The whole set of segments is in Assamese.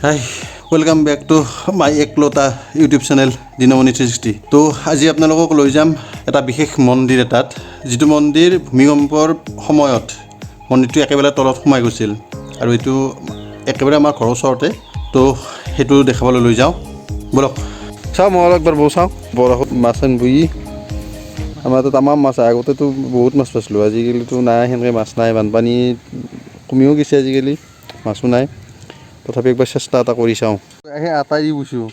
Hi, welcome back to my Eklota YouTube channel Dinamani 360. তো আজি আপোনালোকক লৈ যাম এটা বিশেষ মন্দিৰ এটাত যেটো মন্দিৰ ভূমিকম্পৰ সময়ত মন্দিৰটো একেবাৰে তলত সোমাই গৈছিল আৰু এটো একেবাৰে আমাৰ ঘৰৰ ওচৰতে তো হেতু দেখাবলৈ লৈ যাওঁ বলক চাও মই একবাৰ বসাও বৰহত মাছন বুই আমাৰ তো তামাম মাছ আগতে তো বহুত মাছ পাছলো আজিকালি তো নাই হেনকে মাছ নাই বানপানী কমিও গৈছে আজিকালি মাছো নাই তথাপি একবাৰ চেষ্টা এটা কৰি চাওঁ এই আটাই দি বুইছোঁ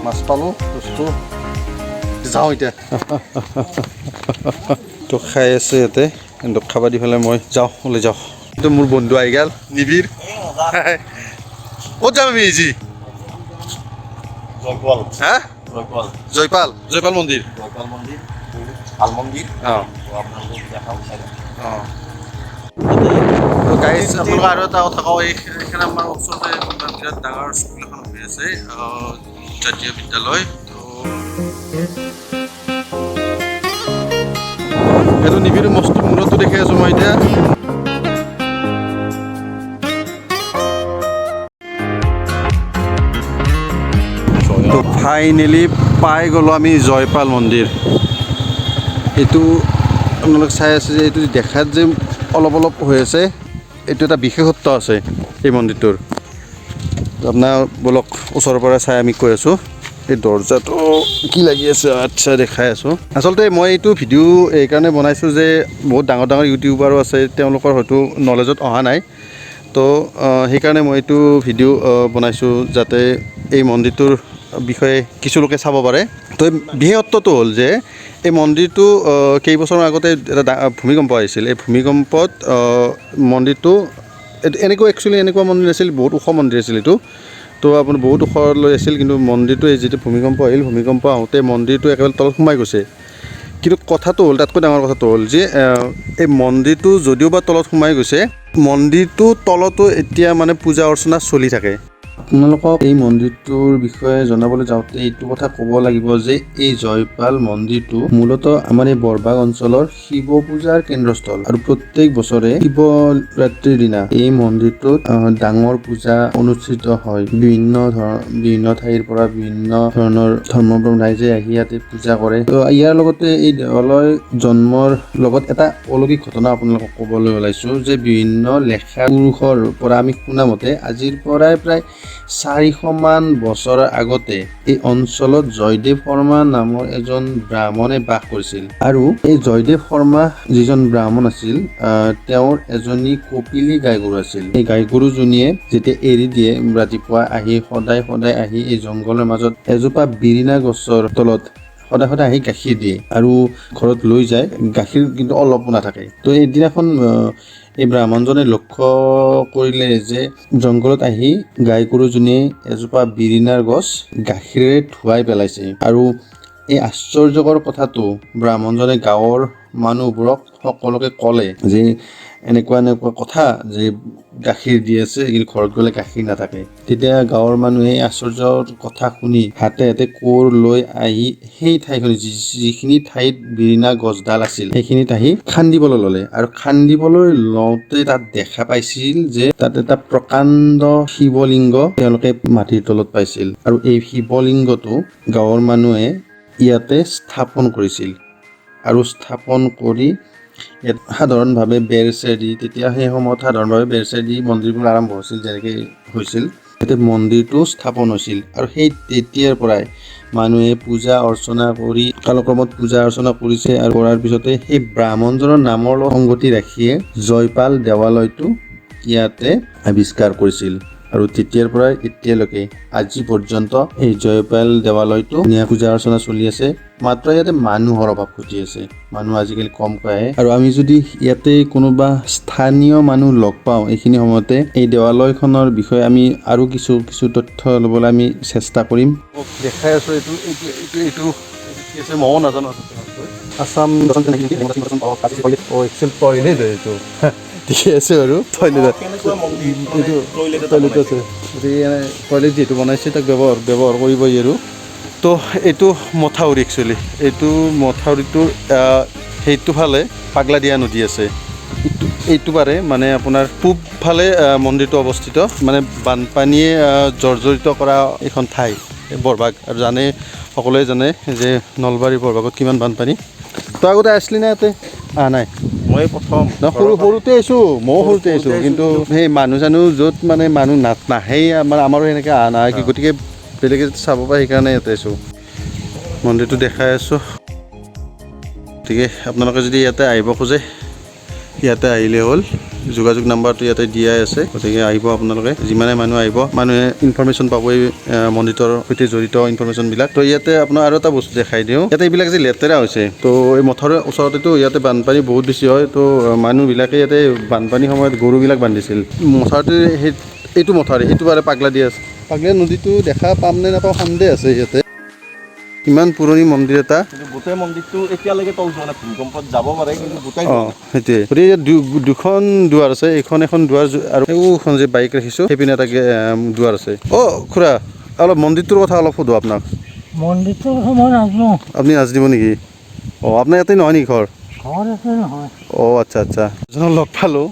মাছ পালোঁ বস্তু যাওঁ এতিয়া তো খাই আছে ইয়াতে কিন্তু খাবা দি পেলাই মই যাওঁ ওলাই যাওঁ এইটো মোৰ বন্ধু আহি গ'ল নিবিৰ ক'ত যাম আমি আজি জয়পাল হা জয়পাল জয়পাল জয়পাল মন্দিৰ জয়পাল মন্দিৰ ভাল মন্দিৰ অঁ আপোনালোকক দেখাম অঁ তো গাইজ আপোনালোকে আৰু এটা কথা কওঁ এইখানে আমাৰ ওচৰতে বিৰাট ডাঙৰ স্কুল এখন হৈ আছে জাতীয় বিদ্যালয় তো এইটো নিবিড় মস্ত মূৰতো দেখি আছোঁ মই এতিয়া তো ফাইনেলি পাই গ'লোঁ আমি জয়পাল মন্দিৰ এইটো আপোনালোকে চাই আছে যে এইটো দেখাত যে অলপ অলপ হৈ আছে এইটো এটা বিশেষত্ব আছে এই মন্দিৰটোৰ আপোনাৰ বলক ওচৰৰ পৰা চাই আমি কৈ আছোঁ এই দৰ্জাটো কি লাগি আছে আচ্ছা দেখাই আছোঁ আচলতে মই এইটো ভিডিঅ' এইকাৰণে বনাইছোঁ যে বহুত ডাঙৰ ডাঙৰ ইউটিউবাৰো আছে তেওঁলোকৰ হয়তো নলেজত অহা নাই তো সেইকাৰণে মই এইটো ভিডিঅ' বনাইছোঁ যাতে এই মন্দিৰটোৰ বিষয়ে কিছু লোকে চাব পাৰে তো বিশেষত্বটো হ'ল যে এই মন্দিৰটো কেইবছৰৰ আগতে এটা ভূমিকম্প আহিছিল এই ভূমিকম্পত মন্দিৰটো এনেকুৱা একচুৱেলি এনেকুৱা মন্দিৰ আছিল বহুত ওখ মন্দিৰ আছিল এইটো তো আপুনি বহুত ওখলৈ আছিল কিন্তু মন্দিৰটো এই যিটো ভূমিকম্প আহিল ভূমিকম্প আহোঁতে মন্দিৰটো একেবাৰে তলত সোমাই গৈছে কিন্তু কথাটো হ'ল তাতকৈ ডাঙৰ কথাটো হ'ল যে এই মন্দিৰটো যদিও বা তলত সোমাই গৈছে মন্দিৰটো তলতো এতিয়া মানে পূজা অৰ্চনা চলি থাকে আপোনালোকক এই মন্দিৰটোৰ বিষয়ে জনাবলৈ যাওঁতে এইটো কথা ক'ব লাগিব যে এই জয়পাল মন্দিৰটো মূলতঃ আমাৰ এই বৰভাগ অঞ্চলৰ শিৱ পূজাৰ কেন্দ্ৰস্থল আৰু প্ৰত্যেক বছৰে শিৱৰাত্ৰিৰ দিনা এই মন্দিৰটোত ডাঙৰ পূজা অনুষ্ঠিত হয় বিভিন্ন ঠাইৰ পৰা বিভিন্ন ধৰণৰ ধৰ্মৰ ৰাইজে আহি ইয়াতে পূজা কৰে তো ইয়াৰ লগতে এই দেৱালয় জন্মৰ লগত এটা অলৌকিক ঘটনা আপোনালোকক ক'বলৈ ওলাইছোঁ যে বিভিন্ন লেখা পুৰুষৰ পৰা আমি শুনা মতে আজিৰ পৰাই প্ৰায় 400 মান বছৰৰ আগতে এই অঞ্চলত জয়দেৱ শৰ্মা নামৰ এজন ব্ৰাহ্মণে বাস কৰিছিল আৰু এই জয়দেৱ শৰ্মা যিজন ব্ৰাহ্মণ আছিল তেওঁৰ এজনী কপিলী গাই গৰু আছিল এই গাই গৰুজনীয়ে যেতিয়া এৰি দিয়ে ৰাতিপুৱা আহি সদায় আহি এই জংঘলৰ মাজত এজোপা বিৰিণা গছৰ তলত সদায় আহি গাখীৰ দিয়ে আৰু ঘৰত লৈ যায় গাখীৰ কিন্তু অলপো নাথাকে তো এদিনাখন এই ব্ৰাহ্মণজনে লক্ষ্য কৰিলে যে জংঘলত আহি গাই গৰুজনীয়ে এজোপা বিৰিণাৰ গছ গাখীৰেৰে ধুৱাই পেলাইছে আৰু এই আশ্চৰ্যকৰ কথাটো ব্ৰাহ্মণজনে গাঁৱৰ মানুহবোৰক সকলোকে ক'লে যে এনেকুৱা কথা যে গাখীৰ দি আছে কিন্তু ঘৰত গ'লে গাখীৰ নাথাকে তেতিয়া গাঁৱৰ মানুহে আশ্চৰ্যৰ কথা শুনি হাতে কোৰ লৈ আহি সেই ঠাইখিনি যিখিনি ঠাইত বিৰিণা গছডাল আছিল সেইখিনিত আহি খান্দিবলৈ ল'লে আৰু খান্দিবলৈ লওঁতে তাত দেখা পাইছিল যে তাত এটা প্ৰকাণ্ড শিৱলিংগ তেওঁলোকে মাটিৰ তলত পাইছিল আৰু এই শিৱলিংগটো গাঁৱৰ মানুহে ইয়াতে স্থাপন কৰিছিল আৰু স্থাপন কৰি ইয়াত সাধাৰণভাৱে বেৰ চেৰ দি তেতিয়া সেই সময়ত সাধাৰণভাৱে বেৰ চেৰ দি মন্দিৰবোৰ আৰম্ভ হৈছিল যেনেকৈ হৈছিল ইয়াতে মন্দিৰটো স্থাপন হৈছিল আৰু সেই তেতিয়াৰ পৰাই মানুহে পূজা অৰ্চনা কৰি কালক্ৰমত পূজা অৰ্চনা কৰিছে আৰু কৰাৰ পিছতে সেই ব্ৰাহ্মণজনৰ নামৰ লগত সংগতি ৰাখিয়ে জয়পাল দেৱালয়টো ইয়াতে আৱিষ্কাৰ কৰিছিল আৰু তেতিয়াৰ পৰাই এতিয়ালৈকে আজি পৰ্যন্ত এই জয়পাল দেৱালয়টো ধুনীয়া পূজা অৰ্চনা চলি আছে মাত্ৰ ইয়াতে মানুহৰ অভাৱ ঘটি আছে মানুহ আজিকালি কমকৈ আহে আৰু আমি যদি ইয়াতে কোনোবা স্থানীয় মানুহ লগ পাওঁ এইখিনি সময়তে এই দেৱালয়খনৰ বিষয়ে আমি আৰু কিছু তথ্য ল'বলৈ আমি চেষ্টা কৰিম দেখাই আছোঁ এইটো ময়ো নাজানো আছাম এইটো ঠিক আছে বাৰু টয়লেট এইটো টয়লেট আছে গতিকে টয়লেট যিহেতু বনাইছে তাক ব্যৱহাৰ কৰিবই আৰু তো এইটো মথাউৰি একচুৱেলি এইটো মথাউৰিটোৰ সেইটো ফালে পাগলা দিয়া নদী আছে এইটো পাৰে মানে আপোনাৰ পূবফালে মন্দিৰটো অৱস্থিত মানে বানপানীয়ে জৰ্জৰিত কৰা এখন ঠাই বৰভাগ আৰু জানে সকলোৱে জানে যে নলবাৰী বৰভাগত কিমান বানপানী তো আগতে আসলি না ইয়াতে নাই মই প্ৰথম সৰুতে আহিছোঁ ময়ো সৰুতে আহিছোঁ কিন্তু সেই মানুহ চানুহ য'ত মানে মানুহ নাহেই আমাৰো সেনেকৈ অহা নাই গতিকে বেলেগে চাব পাৰে সেইকাৰণে ইয়াতে আছোঁ মন্দিৰটো দেখাই আছোঁ গতিকে আপোনালোকে যদি ইয়াতে আহিব খোজে ইয়াতে আহিলে হ'ল যোগাযোগ নাম্বাৰটো ইয়াতে দিয়াই আছে গতিকে আহিব আপোনালোকে যিমানে মানুহ আহিব মানুহে ইনফৰমেশ্যন পাব এই মন্দিৰৰ সৈতে জড়িত ইনফৰমেশ্যনবিলাক তো ইয়াতে আপোনাৰ আৰু এটা বস্তু দেখাই দিওঁ ইয়াতে এইবিলাক যে লেতেৰা হৈছে তো এই মথাউৰিৰ ওচৰতেতো ইয়াতে বানপানী বহুত বেছি হয় তো মানুহবিলাকে ইয়াতে বানপানীৰ সময়ত গৰুবিলাক বান্ধিছিল মথাউৰিটো এইটো মথাউৰি এইটো পাৰে পাগলা দি আছে পাগলা নদীটো দেখা পাম নে নাপাওঁ সন্দেহ আছে ইয়াতে ইমান পুৰণি মন্দিৰ এটা গোটেই মন্দিৰটো এতিয়ালৈকে তল যোৱা নাই ভূমিকম্পত যাব পাৰে কিন্তু গোটেই সেইটোৱে গতিকে ইয়াত দুখন দুৱাৰ আছে এখন দুৱাৰ আৰু এইখন যে বাইক ৰাখিছোঁ সেইপিনে এটা দুৱাৰ আছে খুৰা অলপ মন্দিৰটোৰ কথা অলপ সোধোঁ আপোনাক মন্দিৰটোৰ কথা মই নাজানো আপুনি নাজ দিব নেকি আপোনাৰ ইয়াতে নহয় নেকি ঘৰ ইয়াতে নহয় আচ্ছা এজনক লগ পালোঁ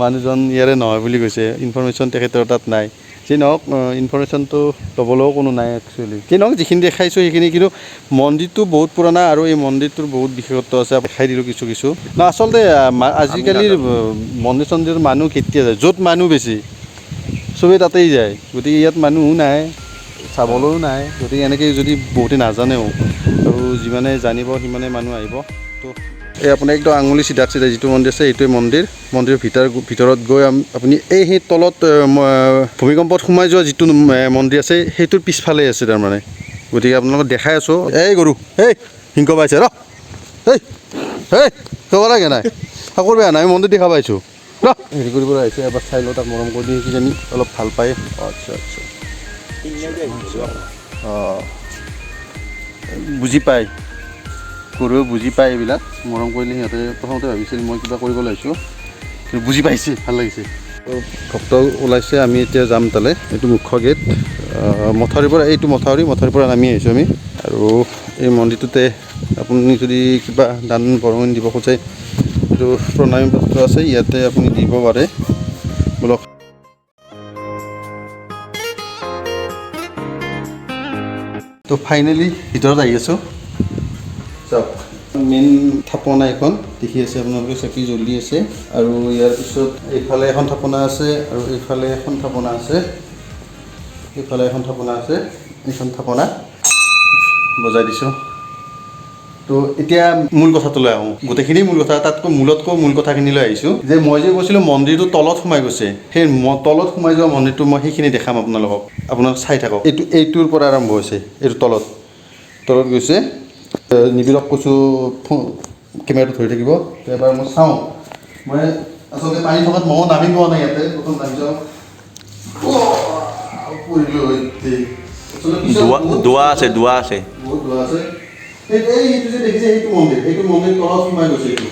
মানুহজন ইয়াৰে নহয় বুলি কৈছে ইনফৰমেশ্যন তেখেতৰ তাত নাই যি নহওক ইনফৰমেশ্যনটো ল'বলৈও কোনো নাই একচুৱেলি যি নহওক যিখিনি দেখাইছোঁ সেইখিনি কিন্তু মন্দিৰটো বহুত পুৰণা আৰু এই মন্দিৰটোৰ বহুত বিশেষত্ব আছে দেখাই দিলোঁ কিছু আচলতে আজিকালিৰ মন্দিৰ চন্দিৰৰ মানুহ কেতিয়া যায় য'ত মানুহ বেছি চবেই তাতেই যায় গতিকে ইয়াত মানুহো নাই চাবলৈও নাই গতিকে এনেকৈ যদি বহুতে নাজানেও আৰু যিমানে জানিব সিমানে মানুহ আহিব তো এই আপোনাৰ একদম আঙুলি চিধা যিটো মন্দিৰ আছে এইটোৱে মন্দিৰৰ ভিতৰত গৈ আপুনি সেই তলত ভূমিকম্পত সোমাই যোৱা যিটো মন্দিৰ আছে সেইটোৰ পিছফালে আছে তাৰমানে গতিকে আপোনালোকক দেখাই আছোঁ এই গৰু হিংক পাইছে ক'ব লাগে নাই কাকোৰ বেয়া নাই আমি মন্দিৰ দেখা পাইছোঁ হেৰি কৰিবলৈ আহিছে এবাৰ চাই লওঁ তাক মৰম কৰি দিওঁ কিজানি অলপ ভাল পায় আচ্ছা বুজি পায় গৰুৱে বুজি পায় এইবিলাক মৰম কৰিলে সিহঁতে প্ৰথমতে ভাবিছিল মই কিবা কৰিবলৈ আহিছোঁ কিন্তু বুজি পাইছে ভাল লাগিছে ভক্ত ওলাইছে আমি এতিয়া যাম তালৈ এইটো মুখ্য গেট মথাউৰিৰ পৰা এইটো মথাউৰিৰ পৰা নামি আহিছোঁ আমি আৰু এই মন্দিৰটোতে আপুনি যদি কিবা দান বৰঙণি দিব খোজে এইটো প্ৰণামী পত্ৰ আছে ইয়াতে আপুনি দিব পাৰে বলক তো ফাইনেলি ভিতৰত আহি আছোঁ চাওক মেইন থাপনা এখন দেখি আছে আপোনালোকে চাকি জ্বলি আছে আৰু ইয়াৰ পিছত এইফালে এখন থাপনা আছে আৰু এইফালে এখন থাপনা আছে এইখন থাপনা বজাই দিছোঁ তো এতিয়া মূল কথাটোলৈ আহোঁ গোটেইখিনি মূল কথা তাতকৈ মূল কথাখিনিলৈ আহিছোঁ যে মই যে কৈছিলোঁ মন্দিৰটো তলত সোমাই গৈছে সেই তলত সোমাই যোৱা মন্দিৰটো মই সেইখিনি দেখাম আপোনালোকক চাই থাকক এইটোৰ পৰা আৰম্ভ হৈছে এইটো তলত গৈছে নিবিৰক কৈছোঁ কেমেৰাটো ধৰি থাকিব এবাৰ মই চাওঁ মই আচলতে পানী থকাত ময়ো নামি পোৱা নাই ইয়াতে প্ৰথম নামি যাওঁ দুৱা আছে বহুত দুৱা আছে সেইটো যে দেখিছে সেইটো মন্দিৰ তলত সোমাই গৈছে এইটো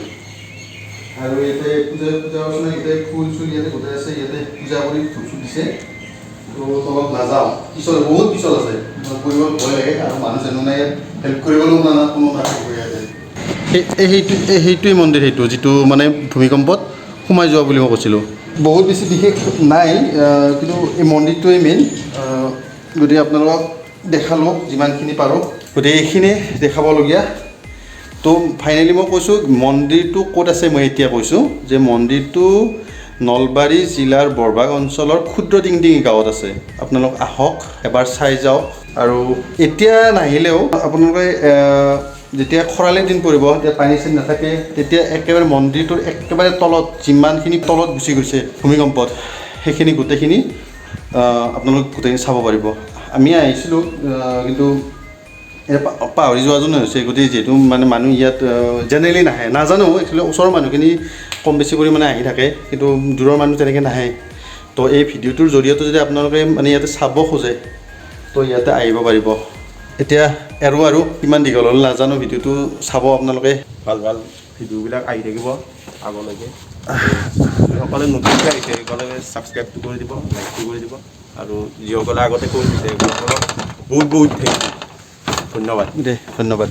আৰু ইয়াতে পূজা অৰ্চনা ইয়াতে ফুল চুল ইয়াতে গোটাই আছে ইয়াতে পূজা কৰি ধূপ চুপ দিছে তো তলত নাযাওঁ বহুত পিছল আছে কৰিব ভয় লাগে আৰু মানুহ চানুহ নাই হেল্প কৰিবলৈও কোনো নাথাকিব ইয়াতে সেইটোৱে মন্দিৰ যিটো মানে ভূমিকম্পত সোমাই যোৱা বুলি মই কৈছিলোঁ বহুত বেছি বিশেষ নাই কিন্তু এই মন্দিৰটোৱে মেইন গতিকে আপোনালোকক দেখালোঁ যিমানখিনি পাৰোঁ গতিকে এইখিনিয়ে দেখাবলগীয়া তো ফাইনেলি মই কৈছোঁ মন্দিৰটো ক'ত আছে মই এতিয়া কৈছোঁ যে মন্দিৰটো নলবাৰী জিলাৰ বৰভাগ অঞ্চলৰ ক্ষুদ্ৰ টিংটিঙি গাঁৱত আছে আপোনালোক আহক এবাৰ চাই যাওক আৰু এতিয়া নাহিলেও আপোনালোকে যেতিয়া খৰালি দিন পৰিব তেতিয়া পানী চানী নাথাকে তেতিয়া একেবাৰে মন্দিৰটোৰ একেবাৰে তলত যিমানখিনি তলত গুচি গৈছে ভূমিকম্পত সেইখিনি গোটেইখিনি আপোনালোক গোটেইখিনি চাব পাৰিব আমি আহিছিলোঁ কিন্তু পাহৰি যোৱা যেন হৈছে গতিকে যিহেতু মানে মানুহ ইয়াত জেনেৰেলি নাহে নাজানো একচুৱেলি ওচৰৰ মানুহখিনি কম বেছি পৰিমাণে আহি থাকে কিন্তু দূৰৰ মানুহ তেনেকৈ নাহে তো এই ভিডিঅ'টোৰ জৰিয়তে যদি আপোনালোকে মানে ইয়াতে চাব খোজে তো ইয়াতে আহিব পাৰিব এতিয়া আৰু কিমান দীঘল হ'ল নাজানো ভিডিঅ'টো চাব আপোনালোকে ভাল ভিডিঅ'বিলাক আহি থাকিব আগলৈকে যিসকলে নতুনকৈ আহিছে সেইসকলে ছাবস্ক্ৰাইবটো কৰি দিব লাইকটো কৰি দিব আৰু যিসকলে আগতে কৰি দিছে সেইসকলক বহুত ধন্যবাদ ধন্যবাদ